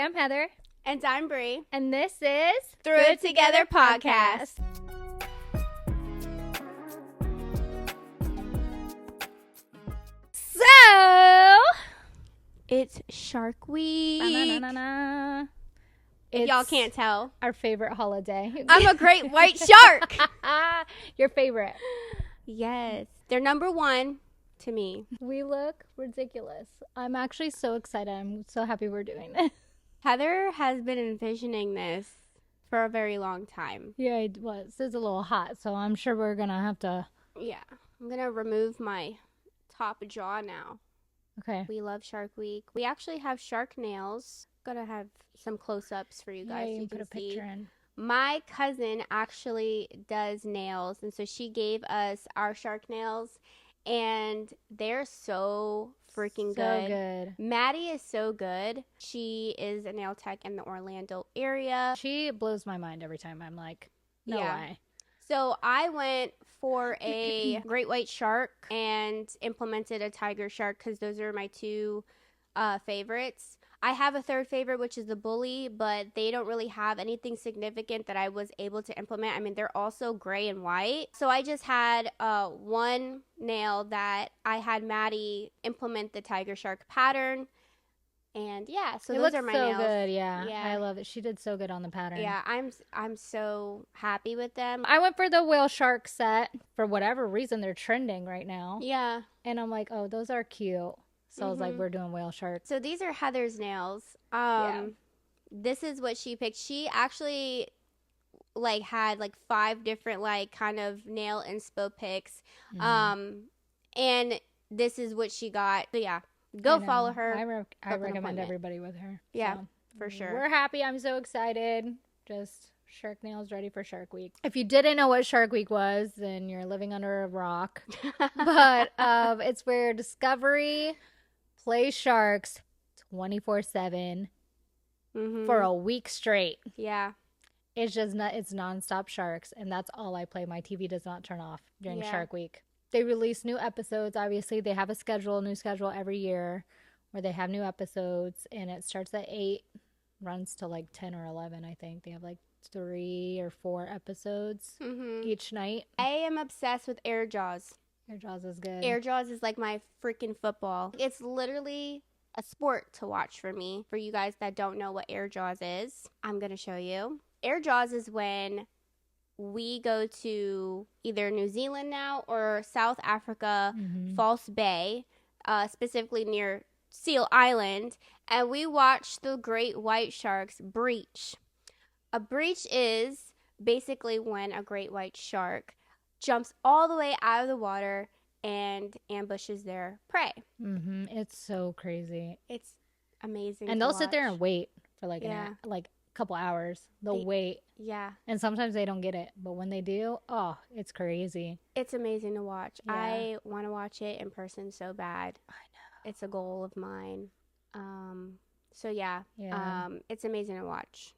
I'm Heather. And I'm Bri. And this is Through It Together podcast. So, It's Shark Week. na-na-na-na-na. If y'all can't tell, our favorite holiday. I'm a great white shark. Your favorite. Yes. They're number one to me. We look ridiculous. I'm actually so excited. I'm so happy we're doing this. Heather has been envisioning this for a very long time. Yeah, it was. It's a little hot, so I'm sure we're going to have to. Yeah. I'm going to remove my top jaw now. Okay. We love Shark Week. We actually have shark nails. Gonna have some close-ups for you guys. Yeah, so you can put a picture in. My cousin actually does nails, and so she gave us our shark nails, and they're so freaking good. So good. Maddie is so good. She is a nail tech in the Orlando area. She blows my mind every time. I'm like, no way. So I went for a great white shark and implemented a tiger shark because those are my two favorites. I have a third favorite, which is the bully, but they don't really have anything significant that I was able to implement. I mean, they're also gray and white. So I just had one nail that I had Maddie implement the tiger shark pattern. And yeah, so those are my nails. It looks so good, yeah. I love it. She did so good on the pattern. Yeah, I'm so happy with them. I went for the whale shark set. For whatever reason, they're trending right now. Yeah. And I'm like, oh, those are cute. So I was like, we're doing whale sharks. So these are Heather's nails. This is what she picked. She actually had 5 different kind of nail inspo picks. And this is what she got. So yeah, go follow her. I recommend everybody with her. Yeah, so. For sure. We're happy. I'm so excited. Just shark nails ready for Shark Week. If you didn't know what Shark Week was, then you're living under a rock. But it's where Discovery play sharks 24/7 for a week straight. Yeah. It's just it's nonstop sharks, and that's all I play. My TV does not turn off during Shark Week. They release new episodes. Obviously, they have a new schedule every year where they have new episodes, and it starts at 8, runs to 10 or 11, I think. They have 3 or 4 episodes each night. I am obsessed with Air Jaws. Air Jaws is good. Air Jaws is like my freaking football. It's literally a sport to watch for me. For you guys that don't know what Air Jaws is, I'm going to show you. Air Jaws is when we go to either New Zealand now or South Africa, False Bay, specifically near Seal Island, and we watch the great white sharks breach. A breach is basically when a great white shark jumps all the way out of the water and ambushes their prey. It's so crazy. It's amazing. And they'll sit there and wait for a couple hours. They'll wait. Yeah. And sometimes they don't get it. But when they do, oh, it's crazy. It's amazing to watch. Yeah. I want to watch it in person so bad. I know. It's a goal of mine. So yeah. It's amazing to watch.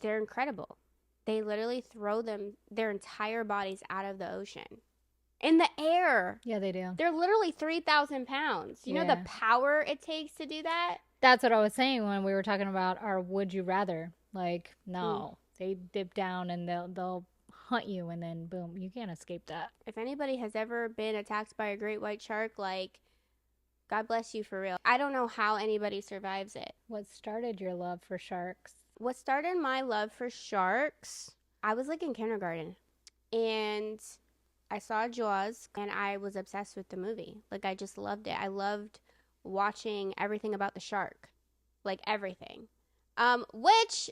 They're incredible. They literally throw their entire bodies out of the ocean. In the air. Yeah, they do. They're literally 3,000 pounds. You know the power it takes to do that? That's what I was saying when we were talking about our would you rather. No. They dip down and they'll hunt you, and then boom, you can't escape that. If anybody has ever been attacked by a great white shark, God bless you for real. I don't know how anybody survives it. What started your love for sharks? What started my love for sharks, I was in kindergarten, and I saw Jaws, and I was obsessed with the movie. I just loved it. I loved watching everything about the shark. Everything. Which,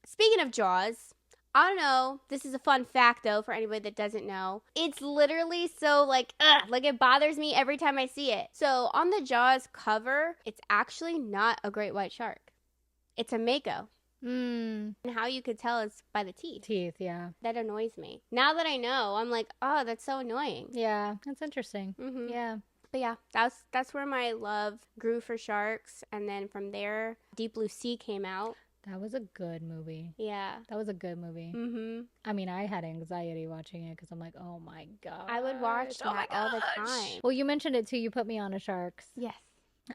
speaking of Jaws, I don't know, this is a fun fact, though, for anybody that doesn't know. It's literally so, it bothers me every time I see it. So, on the Jaws cover, it's actually not a great white shark. It's a mako. And how you could tell is by the teeth. Teeth, yeah. That annoys me. Now that I know, I'm oh, that's so annoying. Yeah, that's interesting. Yeah. But yeah, that's where my love grew for sharks. And then from there, Deep Blue Sea came out. That was a good movie. Yeah. That was a good movie. I mean, I had anxiety watching it because I'm like, oh my God. I would watch that all the time. Well, you mentioned it too. You put me on to sharks. Yes.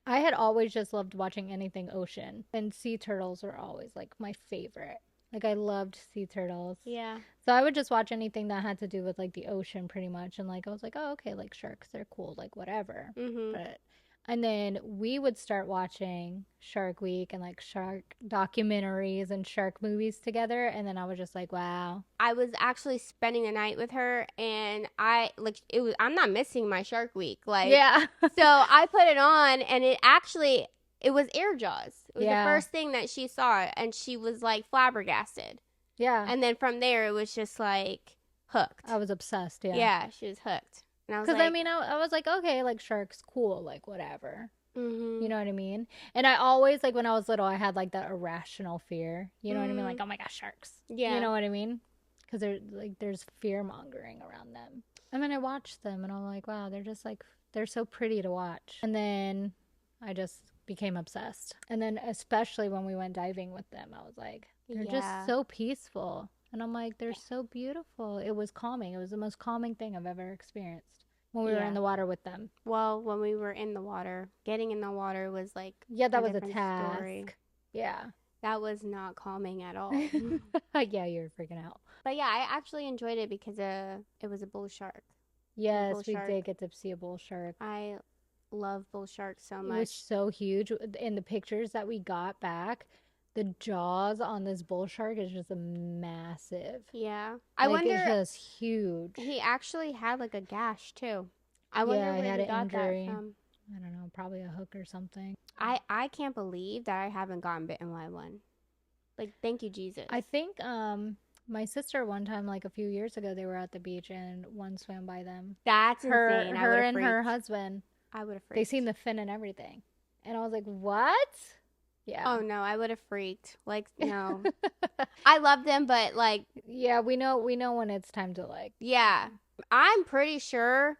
I had always just loved watching anything ocean, and sea turtles were always like my favorite. Like I loved sea turtles. Yeah. So I would just watch anything that had to do with like the ocean pretty much, and like I was like, "Oh, okay, like sharks, they're cool, like whatever." Mhm. But and then we would start watching Shark Week and like shark documentaries and shark movies together, and then I was just like, "Wow." I was actually spending the night with her, and I like it was. I'm not missing my Shark Week, like. Yeah. So I put it on, and it was Air Jaws. It was the Yeah. first thing that she saw, and she was like flabbergasted. Yeah. And then from there, it was just like hooked. I was obsessed, yeah. Yeah, she was hooked. And I was Because like, I mean, I was like, okay, like sharks, cool, like whatever. mm-hmm. You know what I mean? And I always, like when I was little, I had like that irrational fear. You know what I mean? Like, oh my gosh, sharks. Yeah. You know what I mean? Because there's fear mongering around them. And then I watched them and I'm like, wow, they're just like, they're so pretty to watch. And then I just became obsessed. And then especially when we went diving with them, I was like, they're just so peaceful. And I'm like, they're so beautiful. It was calming. It was the most calming thing I've ever experienced when we were in the water with them. Well, when we were in the water, getting in the water was like that was a task. Story. Yeah. That was not calming at all. Yeah, you were freaking out. But yeah, I actually enjoyed it because it was a bull shark. Yes, we did get to see a bull shark. I love bull sharks so much. It was so huge. In the pictures that we got back, the jaws on this bull shark is just massive. Yeah. I wonder. It's just huge. He actually had like a gash too. I wonder where he got that from. I don't know, probably a hook or something. I can't believe that I haven't gotten bitten by one. Like, thank you, Jesus. I think my sister one time, like a few years ago, they were at the beach and one swam by them. That's insane. Her and her husband. I would have freaked. They seen the fin and everything. And I was like, what? Yeah. Oh, no, I would have freaked. Like, no. I love them, but like... Yeah, we know when it's time to like... Yeah. I'm pretty sure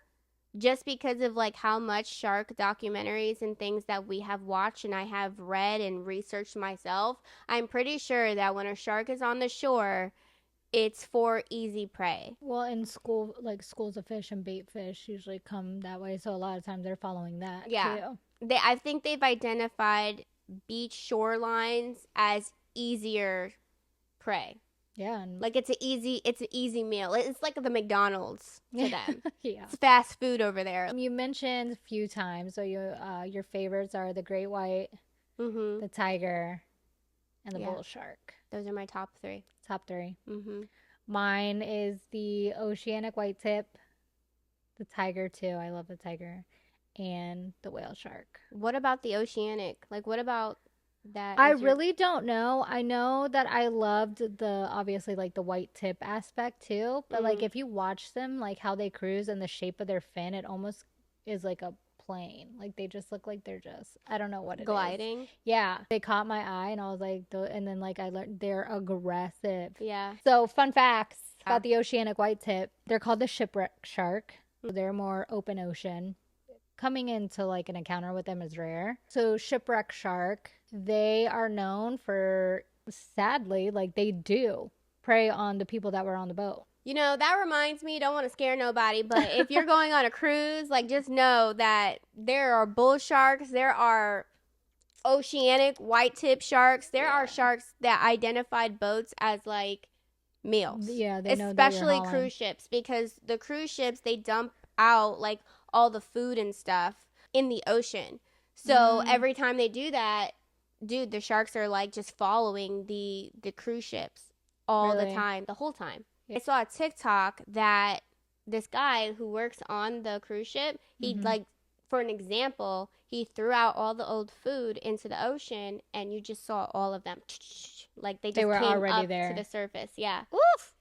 just because of like how much shark documentaries and things that we have watched and I have read and researched myself, I'm pretty sure that when a shark is on the shore, it's for easy prey. Well, in school, like schools of fish and bait fish usually come that way, so a lot of times they're following that too. I think they've identified beach shorelines as easier prey. Yeah, like it's an easy meal. It's like the McDonald's to them. Yeah, it's fast food over there. You mentioned a few times, so your favorites are the great white, the tiger, and the bull shark. Those are my top three. Top three. Mine is the oceanic white tip, the tiger too. I love the tiger, and the whale shark. What about the oceanic? Like, what about that? I really don't know. I know that I loved the obviously like the white tip aspect too, but like if you watch them, like how they cruise and the shape of their fin, it almost is like a plane. Like they just look like they're just, I don't know what it gliding. Is. Yeah, they caught my eye and I was like, and then like I learned they're aggressive. Yeah. So fun facts about the oceanic white tip: they're called the shipwreck shark. They're more open ocean. Coming into like an encounter with them is rare. So shipwreck shark, they are known for, sadly, like they do prey on the people that were on the boat. You know, that reminds me, don't want to scare nobody, but if you're going on a cruise, like just know that there are bull sharks, there are oceanic white tip sharks, there are sharks that identified boats as like meals. Yeah, they know especially cruise ships, because the cruise ships, they dump out like all the food and stuff in the ocean. So every time they do that, dude, the sharks are like just following the cruise ships all the time, the whole time. Yeah. I saw a TikTok that this guy who works on the cruise ship, he like, for an example, he threw out all the old food into the ocean and you just saw all of them. Like they were came already up there to the surface. Yeah. Oof.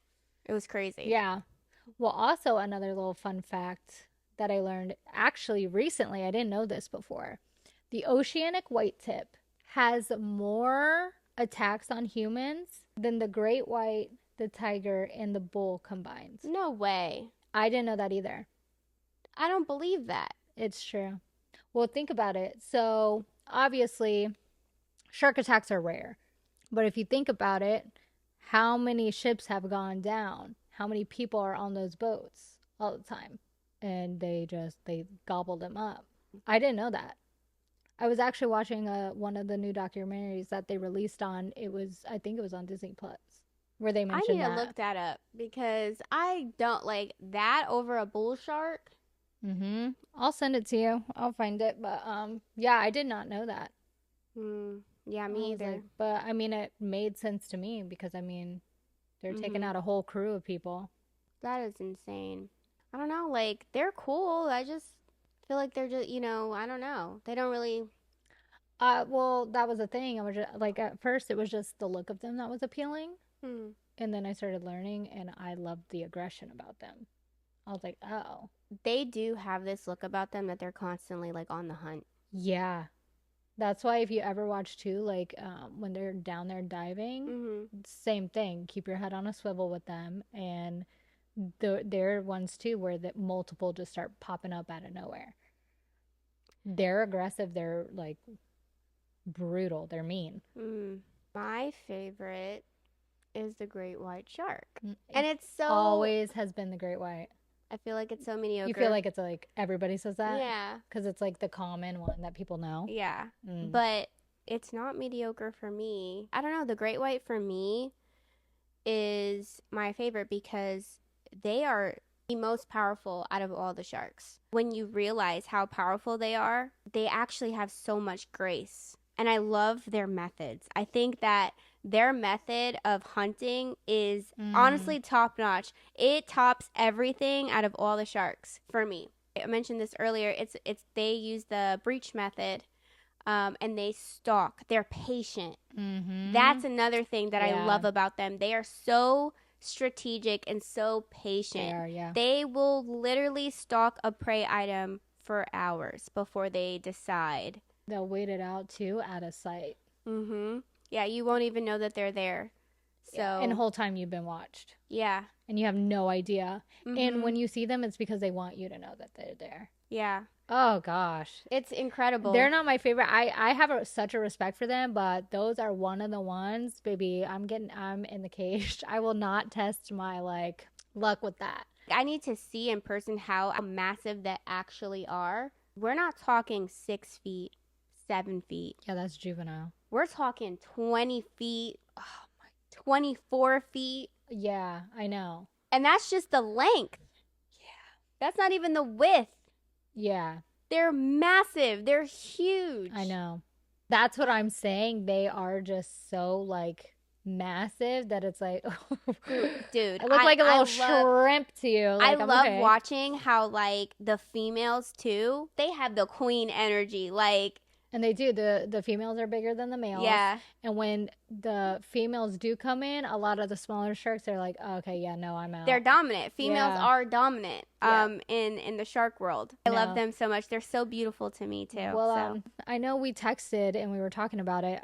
It was crazy. Yeah. Well, also another little fun fact that I learned actually recently, I didn't know this before. The oceanic white tip has more attacks on humans than the great white, the tiger, and the bull combined. No way. I didn't know that either. I don't believe that. It's true. Well, think about it. So, obviously, shark attacks are rare. But if you think about it, how many ships have gone down? How many people are on those boats all the time? And they gobbled them up. I didn't know that. I was actually watching one of the new documentaries that they released on. I think it was on Disney Plus, where they I need mentioned to that. look that up because I don't like that over a bull shark. Mm-hmm. I'll send it to you. I'll find it. But yeah, I did not know that. Yeah, me either. Like, but I mean, it made sense to me because I mean, they're taking out a whole crew of people. That is insane. I don't know. Like, they're cool. I just feel like they're just, I don't know. They don't really. Well, that was the thing. I was just, like, at first, it was just the look of them that was appealing, and then I started learning, and I loved the aggression about them. I was like, oh, They do have this look about them that they're constantly like on the hunt. yeah. That's why if you ever watch too, like when they're down there diving, same thing. Keep your head on a swivel with them, and there are ones too where the multiple just start popping up out of nowhere. They're aggressive. They're like brutal. They're mean. My favorite is the great white shark, and it's so always has been the great white. I feel like it's so mediocre. You feel like it's like everybody says that? Yeah. Because it's like the common one that people know. Yeah. But it's not mediocre for me. I don't know. The great white for me is my favorite because they are the most powerful out of all the sharks. When you realize how powerful they are, they actually have so much grace. And I love their methods. I think that their method of hunting is honestly top notch. It tops everything out of all the sharks for me. I mentioned this earlier. They use the breach method, and they stalk. They're patient. That's another thing that I love about them. They are so strategic and so patient. They are, yeah. They will literally stalk a prey item for hours before they decide. They'll wait it out too, out of sight. Yeah, you won't even know that they're there. So, and the whole time you've been watched. Yeah. And you have no idea. And when you see them, it's because they want you to know that they're there. Yeah. Oh, gosh. It's incredible. They're not my favorite. I have such a respect for them, but those are one of the ones, baby, I'm in the cage. I will not test my, luck with that. I need to see in person how massive they actually are. We're not talking 6 feet, 7 feet. Yeah, that's juvenile. We're talking 20 feet, 24 feet. Yeah, I know. And that's just the length. Yeah. That's not even the width. Yeah. They're massive. They're huge. I know. That's what I'm saying. They are just so, massive that it's like, dude, it looks like a little shrimp to you. I love watching how, the females, too, they have the queen energy. And they do. The females are bigger than the males. Yeah. And when the females do come in, a lot of the smaller sharks are like, oh, okay, yeah, no, I'm out. They're dominant. Females are dominant in the shark world. I love them so much. They're so beautiful to me, too. Well, I know we texted and we were talking about it.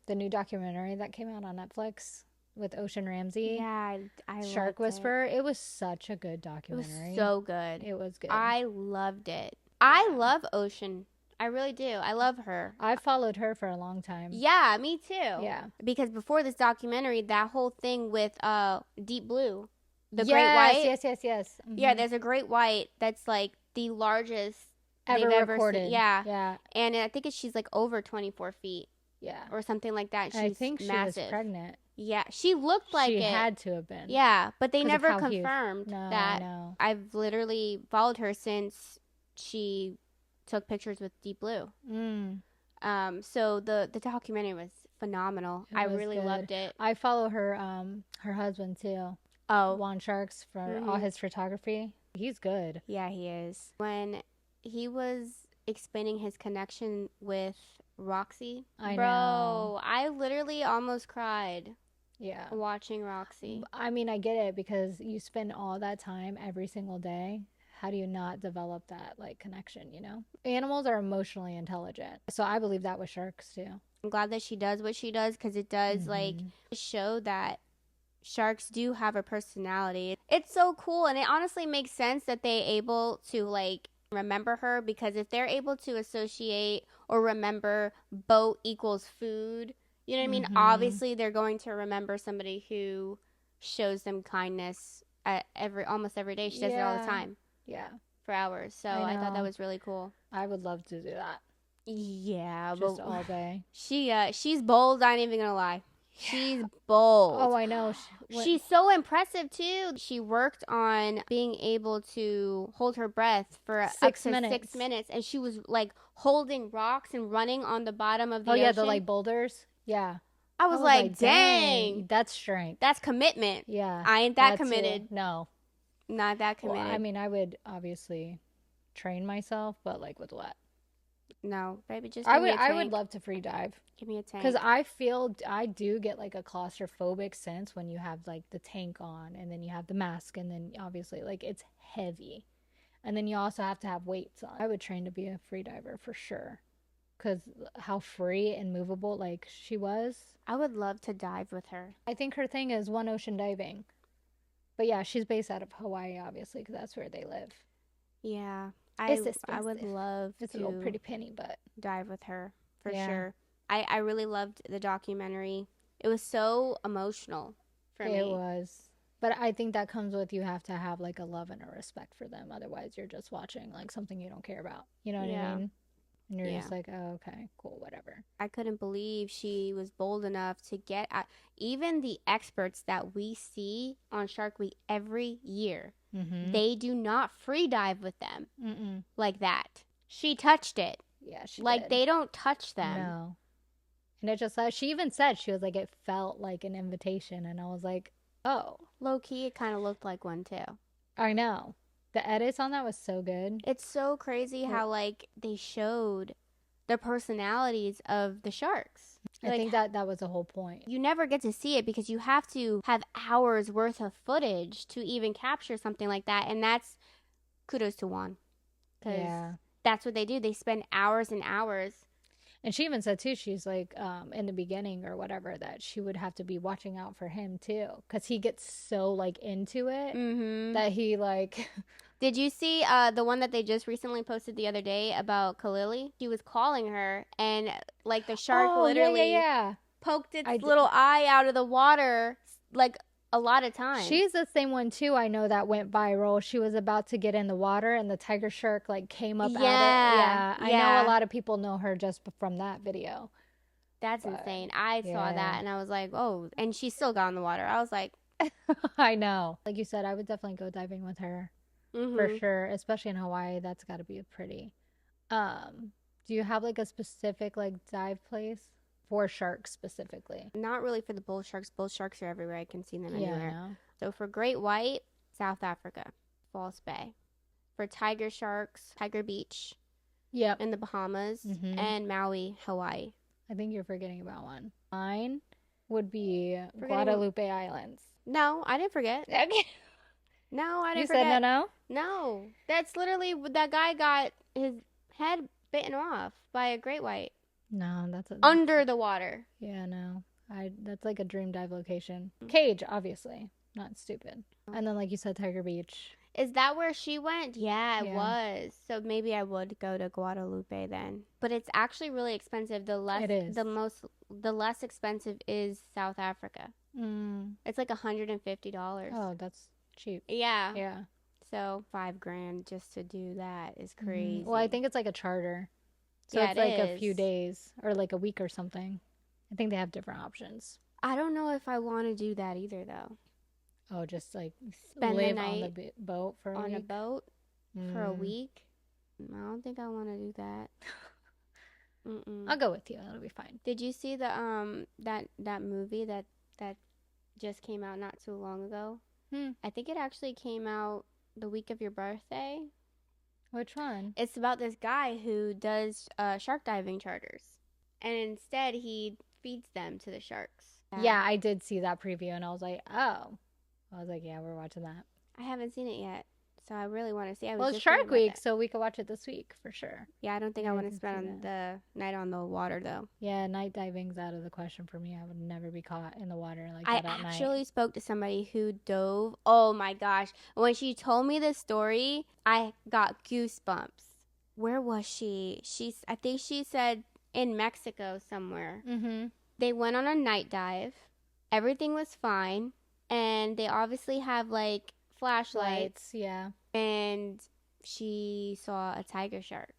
The new documentary that came out on Netflix with Ocean Ramsey. Yeah, I Shark Whisperer. It was such a good documentary. It was so good. It was good. I loved it. I love Ocean. I really do. I love her. I followed her for a long time. Yeah, me too. Yeah. Because before this documentary, that whole thing with Deep Blue, the great white. Yes. Yeah, there's a great white that's the largest ever they've recorded. Ever seen. Yeah. Yeah. And I think she's over 24 feet. Yeah. Or something like that. I think she massive. was pregnant. Yeah, she looked like she had to have been. Yeah, but they never confirmed that. No. I've literally followed her since she took pictures with Deep Blue. So the documentary was phenomenal. I really loved it. I follow her husband too. Oh, Juan Sharks for all his photography. He's good. Yeah, he is. When he was explaining his connection with Roxy, know. I literally almost cried. Yeah. Watching Roxy. I mean, I get it because you spend all that time every single day. How do you not develop that connection, Animals are emotionally intelligent. So I believe that with sharks too. I'm glad that she does what she does because it does show that sharks do have a personality. It's so cool, and it honestly makes sense that they're able to remember her, because if they're able to associate or remember boat equals food, you know what I mean? Obviously, they're going to remember somebody who shows them kindness almost every day. She does it all the time. Yeah. For hours. So I thought that was really cool. I would love to do that. Yeah, just but all day. she's bold. I ain't even gonna lie. She's bold. Oh, I know. She's so impressive too. She worked on being able to hold her breath for up to 6 minutes, and she was like holding rocks and running on the bottom of the ocean. Oh yeah, the like boulders. Yeah. I was like, dang, that's strength. That's commitment. Yeah. I ain't that committed. No. Not that committed. Well, I mean, I would obviously train myself, but like with what? No, baby, just give me a tank. I would love to free dive. Give me a tank. Because I do get like a claustrophobic sense when you have like the tank on and then you have the mask and then obviously like it's heavy. And then you also have to have weights on. I would train to be a free diver for sure. Because how free and movable like she was. I would love to dive with her. I think her thing is one ocean diving. But yeah, she's based out of Hawaii, obviously, because that's where they live. Yeah. I would love it's to a little pretty penny, but dive with her for sure. I really loved the documentary. It was so emotional for me. It was. But I think that comes with you have to have like a love and a respect for them. Otherwise, you're just watching like something you don't care about. You know what I mean? And you're just like, oh, okay, cool, whatever. I couldn't believe she was bold enough to get at even the experts that we see on Shark Week every year. Mm-hmm. They do not free dive with them like that. She touched it. Yeah, she like did. They don't touch them. No. And it just, she even said, she was like, it felt like an invitation. And I was like, oh. Low key, it kind of looked like one too. I know. The edits on that was so good. It's so crazy how like they showed the personalities of the sharks. I think that was the whole point. You never get to see it because you have to have hours worth of footage to even capture something like that. And that's kudos to Juan. Yeah. That's what they do. They spend hours and hours. And she even said too, she's like, in the beginning or whatever, that she would have to be watching out for him too. Because he gets so like into it that he like... Did you see the one that they just recently posted the other day about Kalili? She was calling her and like the shark literally poked its little eye out of the water like a lot of times. She's the same one too, I know, that went viral. She was about to get in the water and the tiger shark like came up out of it. I know a lot of people know her just from that video. That's insane. I saw that and I was like, oh, and she still got in the water. I was like, I know. Like you said, I would definitely go diving with her. For sure, especially in Hawaii. That's got to be pretty. Do you have like a specific like dive place for sharks specifically? Not really for the bull sharks. Bull sharks are everywhere. I can see them anywhere. So for great white, South Africa, False Bay. For tiger sharks, Tiger Beach. Yep. In the Bahamas and Maui, Hawaii. I think you're forgetting about one. Mine would be Guadalupe Islands. No, I didn't forget. Okay. No, I didn't forget. You said no? No. That's literally, that guy got his head bitten off by a great white. No, that's under the water. Yeah, no. That's like a dream dive location. Cage, obviously. Not stupid. And then like you said, Tiger Beach. Is that where she went? Yeah, it was. So maybe I would go to Guadalupe then. But it's actually really expensive. The less expensive is South Africa. It's like $150. Oh, that's cheap. Yeah. So $5,000 just to do that is crazy. Well, I think it's like a charter. So it's like a few days or like a week or something. I think they have different options. I don't know if I want to do that either though. Oh, just like spend live the night on the boat for a week? For a week? I don't think I want to do that. I'll go with you. It'll be fine. Did you see the that movie that just came out not too long ago? I think it actually came out the week of your birthday. Which one? It's about this guy who does shark diving charters, and instead he feeds them to the sharks. Yeah, I did see that preview, and I was like, oh. I was like, yeah, we're watching that. I haven't seen it yet, so I really want to see it. Well, it's Shark Week, so we could watch it this week for sure. Yeah, I don't think I want to spend the night on the water, though. Yeah, night diving's out of the question for me. I would never be caught in the water like that at night. I actually spoke to somebody who dove. Oh, my gosh. When she told me this story, I got goosebumps. Where was she? I think she said in Mexico somewhere. They went on a night dive. Everything was fine. And they obviously have, like, flashlights. Yeah. And she saw a tiger shark.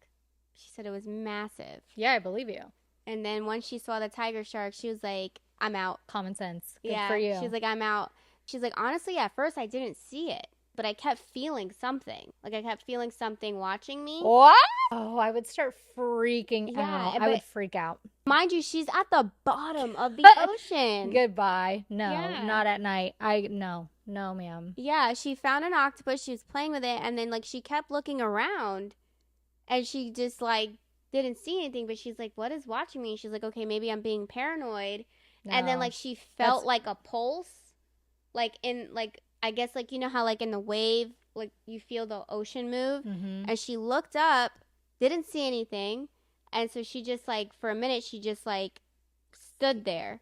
She said it was massive. Yeah, I believe you. And then once she saw the tiger shark, she was like, I'm out. Common sense. Good for you. She's like, I'm out. She's like, honestly, at first I didn't see it, but I kept feeling something. Like, I kept feeling something watching me. What? Oh, I would start freaking out. I would freak out. Mind you, she's at the bottom of the ocean. Goodbye. No, not at night. No, ma'am. Yeah, she found an octopus. She was playing with it, and then, like, she kept looking around, and she just, like, didn't see anything, but she's like, what is watching me? She's like, okay, maybe I'm being paranoid. No, and then, like, she felt like a pulse, like, in, like, I guess, like, you know how, like, in the wave, like, you feel the ocean move? Mm-hmm. And she looked up, didn't see anything, and so she just, like, for a minute, she just, like, stood there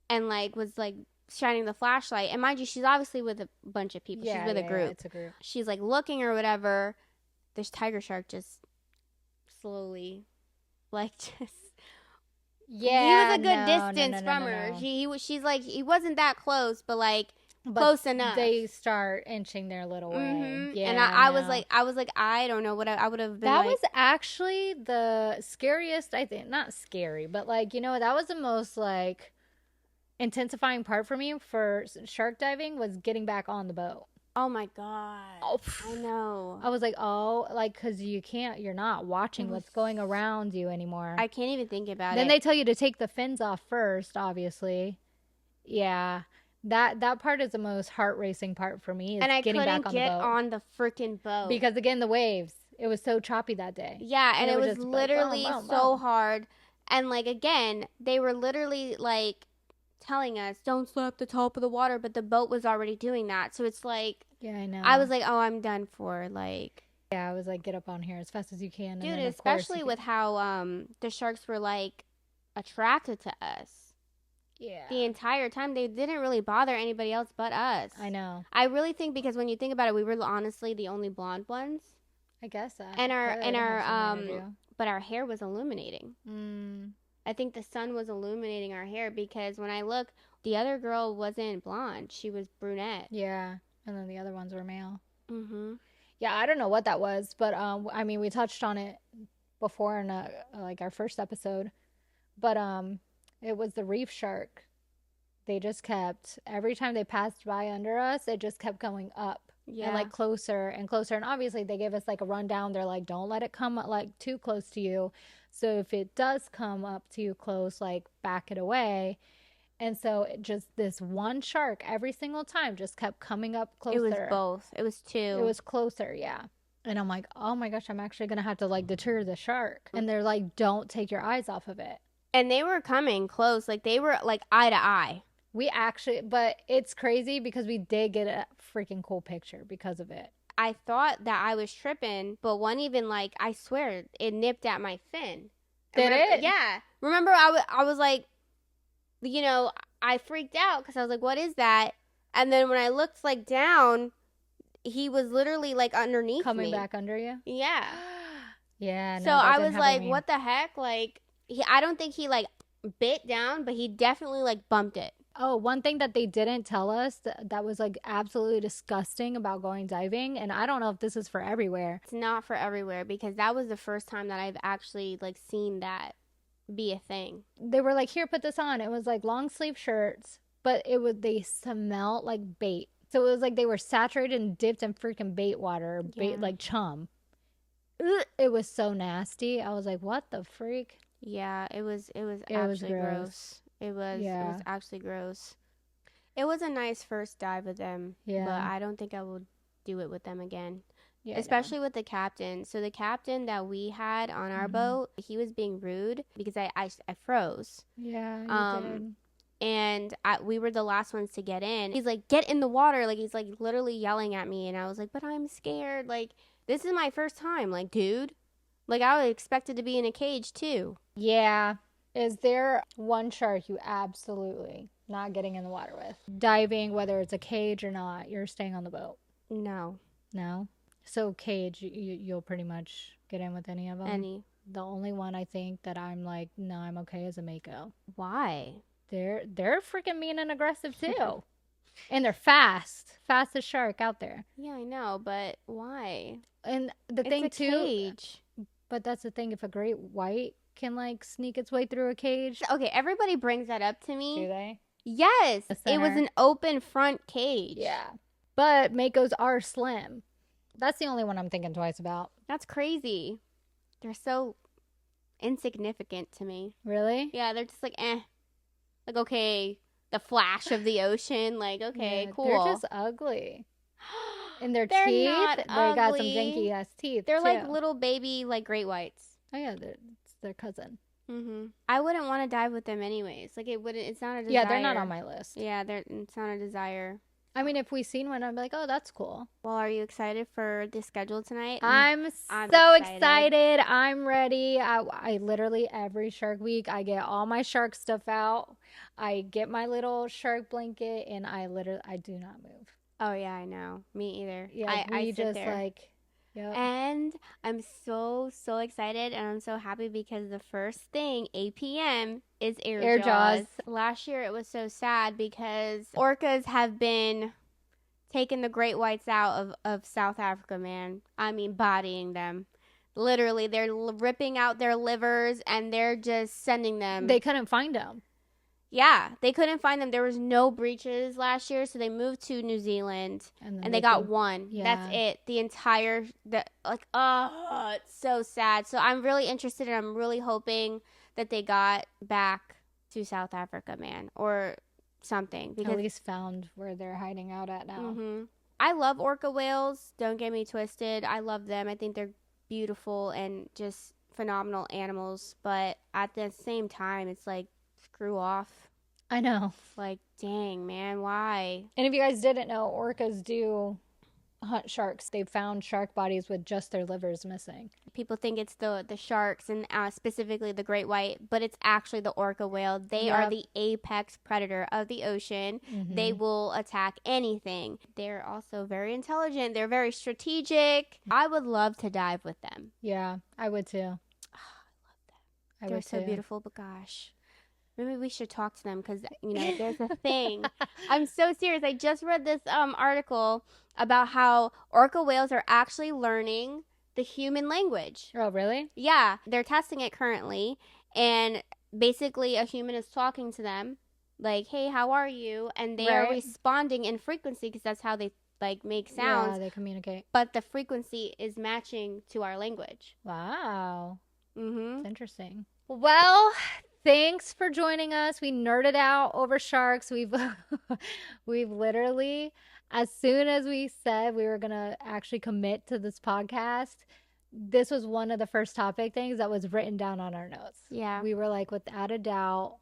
and, like, was, like, shining the flashlight. And mind you, she's obviously with a bunch of people. She's with a group. It's a group. She's, like, looking or whatever. This tiger shark just slowly, like, just... Yeah, he was a good distance from her. She's like, he wasn't that close, but like close enough. They start inching their little way. Mm-hmm. Yeah, and I was like, I don't know what I would have been. That was actually the scariest. I think not scary, but like that was the most like intensifying part for me for shark diving was getting back on the boat. Oh my God. Oh, I know. I was like, because you're not watching what's going around you anymore. I can't even think about it. Then they tell you to take the fins off first, obviously. Yeah. That part is the most heart-racing part for me. And I couldn't get on the freaking boat. Because, again, the waves. It was so choppy that day. Yeah, and it was literally so hard. And, like, again, they were literally, like, telling us, don't slap the top of the water, but the boat was already doing that. So it's like... Yeah, I know. I was like, oh, I'm done for, like... Yeah, I was like, get up on here as fast as you can. Dude, especially with how the sharks were, like, attracted to us. Yeah. The entire time. They didn't really bother anybody else but us. I know. I really think because when you think about it, we were honestly the only blonde ones. I guess so. And but our hair was illuminating. I think the sun was illuminating our hair because when I look, the other girl wasn't blonde. She was brunette. Yeah. And then the other ones were male. Mm-hmm. Yeah, I don't know what that was, but I mean, we touched on it before in like our first episode, but it was the reef shark. They just kept every time they passed by under us, it just kept going up. Yeah. And like closer and closer, and obviously they gave us like a rundown. They're like, don't let it come like too close to you. So if it does come up to you close, like back it away. And so just this one shark every single time just kept coming up closer. It was both. It was two. It was closer, yeah. And I'm like, oh my gosh, I'm actually going to have to like deter the shark. And they're like, don't take your eyes off of it. And they were coming close. Like they were like eye to eye. But it's crazy because we did get a freaking cool picture because of it. I thought that I was tripping, but one even like, I swear, it nipped at my fin. Did it? Yeah. Remember, I was like, I freaked out because I was like, what is that? And then when I looked like down, he was literally like underneath Coming me. back under you? Yeah. Yeah. No, so I was like, what the heck? Like, I don't think he like bit down, but he definitely like bumped it. Oh, one thing that they didn't tell us that was like absolutely disgusting about going diving, and I don't know if this is for everywhere. It's not for everywhere because that was the first time that I've actually like seen that be a thing. They were like, here, put this on. It was like long sleeve shirts, but they smelled like bait. So it was like they were saturated and dipped in freaking bait water, like chum. It was so nasty. I was like, what the freak? Yeah, it was actually gross. It was actually gross. It was a nice first dive with them, but I don't think I will do it with them again. Yeah, especially with the captain. So the captain that we had on our boat, he was being rude because I froze. Yeah, you did. And we were the last ones to get in. He's like, get in the water. Like, he's like literally yelling at me. And I was like, but I'm scared. Like, this is my first time. Like, dude. Like, I would expect it to be in a cage, too. Yeah. Is there one shark you absolutely not getting in the water with? Diving, whether it's a cage or not, you're staying on the boat? No. No? So cage, you'll pretty much get in with any of them? Any. The only one I think that I'm like, no, I'm okay is a mako. Why? They're freaking mean and aggressive too. And they're fastest shark out there. Yeah, I know, but why? And the thing too, cage. But that's the thing. If a great white can like sneak its way through a cage, Okay, everybody brings that up to me. do they? Yes, it was an open front cage. Yeah. But Makos are slim. That's the only one I'm thinking twice about. That's crazy. They're so insignificant to me. Really? Yeah, they're just like, eh. Like, okay, the flash of the ocean. Like, okay, Yeah, cool. They're just ugly. And their They're teeth, not they got some ugly. janky ass teeth. They're too. like little baby, like great whites. Oh yeah, it's their cousin. I wouldn't want to dive with them anyways. Like it wouldn't. It's not a desire. Yeah, they're not on my list. Yeah, it's not a desire. I mean, if we seen one, I'd be like, oh, that's cool. Well, are you excited for the schedule tonight? I'm so excited. I'm ready. I literally every Shark Week, I get all my shark stuff out. I get my little shark blanket, and I do not move. Oh yeah, I know. Me either. Yeah, I just there. like. Yep. And I'm so excited, and I'm so happy because the first thing 8 p.m. is air jaws. Last year it was so sad because orcas have been taking the great whites out of South Africa, man. I mean, bodying them. Literally, they're ripping out their livers and they're just sending them. They couldn't find them. Yeah, they couldn't find them. There was no breaches last year, so they moved to New Zealand, and they got one. Yeah. That's it. The entire, it's so sad. So I'm really interested, and I'm really hoping that they got back to South Africa, man, or something. Because at least found where they're hiding out at now. I love orca whales. Don't get me twisted. I love them. I think they're beautiful and just phenomenal animals. But at the same time, it's like, screw off. I know. Like, dang, man, why? And if you guys didn't know, orcas do hunt sharks. They found shark bodies with just their livers missing. People think it's the sharks and specifically the great white, but it's actually the orca whale. They are the apex predator of the ocean. They will attack anything. They're also very intelligent. They're very strategic. I would love to dive with them. Yeah, I would too. I love them. They're so beautiful, but gosh. Maybe we should talk to them because, there's a thing. I'm so serious. I just read this article about how orca whales are actually learning the human language. Oh, really? Yeah. They're testing it currently. And basically a human is talking to them like, hey, how are you? And they are responding in frequency because that's how they make sounds. Yeah, they communicate. But the frequency is matching to our language. Wow. It's interesting. Well, thanks for joining us. We nerded out over sharks. We've literally, as soon as we said we were going to actually commit to this podcast, this was one of the first topic things that was written down on our notes. Yeah. We were like, without a doubt,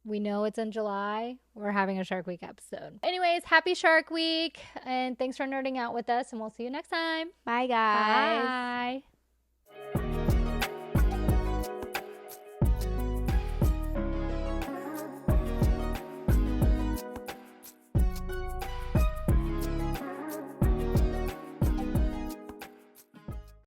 we know it's in July. We're having a Shark Week episode. Anyways, happy Shark Week. And thanks for nerding out with us. And we'll see you next time. Bye, guys. Bye.